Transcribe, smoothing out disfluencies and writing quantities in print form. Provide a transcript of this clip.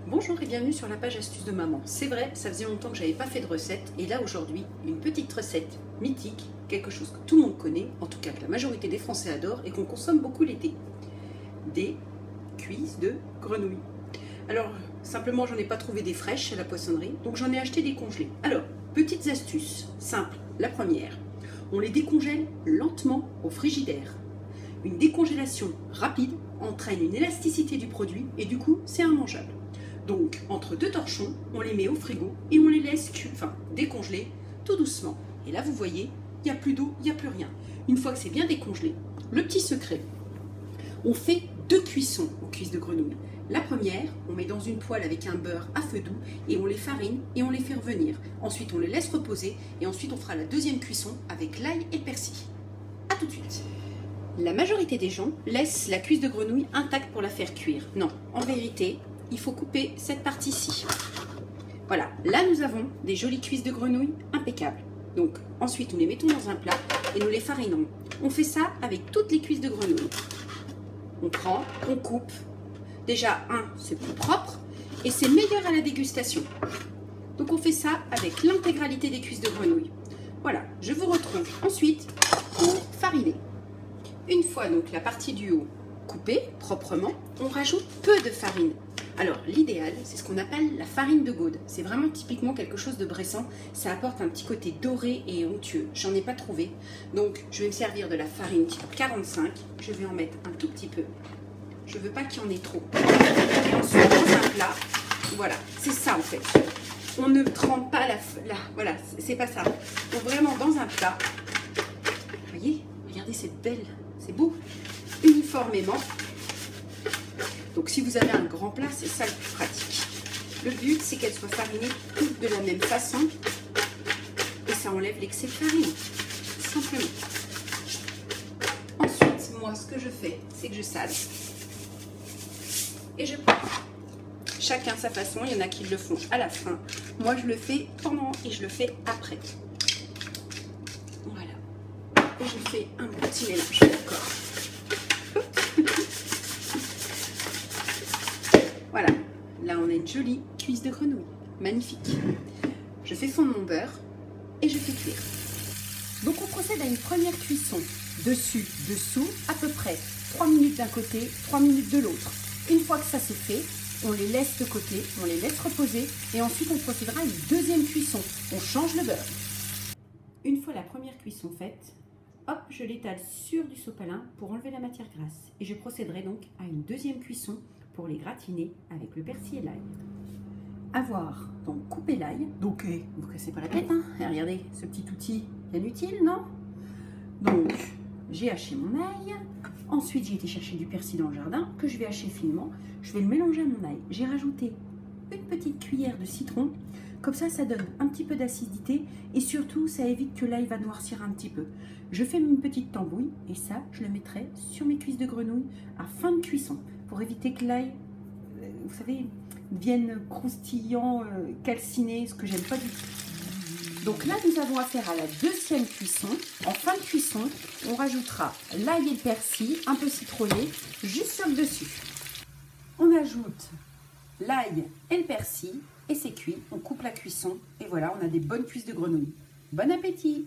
Bonjour et bienvenue sur la page astuces de maman. C'est vrai, ça faisait longtemps que j'avais pas fait de recette et là aujourd'hui, une petite recette mythique, quelque chose que tout le monde connaît, en tout cas que la majorité des Français adorent et qu'on consomme beaucoup l'été. Des cuisses de grenouille. Alors, simplement, j'en ai pas trouvé des fraîches à la poissonnerie, donc j'en ai acheté des congelées. Alors, petites astuces simples. La première, on les décongèle lentement au frigidaire. Une décongélation rapide entraîne une élasticité du produit et du coup, c'est immangeable. Donc, entre deux torchons, on les met au frigo et on les laisse décongeler tout doucement. Et là, vous voyez, il n'y a plus d'eau, il n'y a plus rien. Une fois que c'est bien décongelé, le petit secret, on fait 2 cuissons aux cuisses de grenouille. La première, on met dans une poêle avec un beurre à feu doux et on les farine et on les fait revenir. Ensuite, on les laisse reposer et ensuite, on fera la deuxième cuisson avec l'ail et le persil. A tout de suite. La majorité des gens laissent la cuisse de grenouille intacte pour la faire cuire. Non, en vérité, il faut couper cette partie-ci. Voilà, là nous avons des jolies cuisses de grenouille impeccables. Donc ensuite nous les mettons dans un plat et nous les farinons. On fait ça avec toutes les cuisses de grenouille. On prend, on coupe. Déjà, c'est plus propre et c'est meilleur à la dégustation. Donc on fait ça avec l'intégralité des cuisses de grenouille. Voilà, je vous retrouve ensuite pour fariner. Une fois donc la partie du haut coupée proprement, on rajoute peu de farine. Alors l'idéal, c'est ce qu'on appelle la farine de Gaude. C'est vraiment typiquement quelque chose de Bressan. Ça apporte un petit côté doré et onctueux. J'en ai pas trouvé. Donc je vais me servir de la farine type 45. Je vais en mettre un tout petit peu. Je veux pas qu'il y en ait trop. Et ensuite dans un plat, voilà, c'est ça en fait. On ne trempe pas voilà, c'est pas ça. Donc vraiment dans un plat, vous voyez, regardez cette belle, c'est beau, uniformément. Donc si vous avez un grand plat, c'est ça le plus pratique. Le but, c'est qu'elles soient farinées toutes de la même façon. Et ça enlève l'excès de farine, simplement. Ensuite, moi, ce que je fais, c'est que je sale. Et je prends. Chacun sa façon, il y en a qui le font à la fin. Moi, je le fais pendant et je le fais après. Voilà. Et je fais un petit mélange, d'accord. Voilà, là on a une jolie cuisse de grenouille, magnifique. Je fais fondre mon beurre et je fais cuire. Donc on procède à une première cuisson, dessus, dessous, à peu près 3 minutes d'un côté, 3 minutes de l'autre. Une fois que ça c'est fait, on les laisse de côté, on les laisse reposer et ensuite on procédera à une deuxième cuisson. On change le beurre. Une fois la première cuisson faite, hop, je l'étale sur du sopalin pour enlever la matière grasse. Et je procéderai donc à une deuxième cuisson pour les gratiner avec le persil et l'ail. Avoir donc coupé l'ail, donc vous cassez pas la tête, hein. Et regardez ce petit outil bien utile, non? Donc j'ai haché mon ail, ensuite j'ai été chercher du persil dans le jardin que je vais hacher finement, je vais le mélanger à mon ail. J'ai rajouté une petite cuillère de citron, comme ça donne un petit peu d'acidité et surtout ça évite que l'ail va noircir un petit peu. Je fais une petite tambouille et ça je le mettrai sur mes cuisses de grenouille à fin de cuisson pour éviter que l'ail, vous savez, devienne croustillant, calciné, ce que j'aime pas du tout. Donc là nous avons affaire à la deuxième cuisson. En fin de cuisson, on rajoutera l'ail et le persil, un peu citronné, juste sur le dessus. On ajoute l'ail et le persil et c'est cuit. On coupe la cuisson et voilà, on a des bonnes cuisses de grenouille. Bon appétit!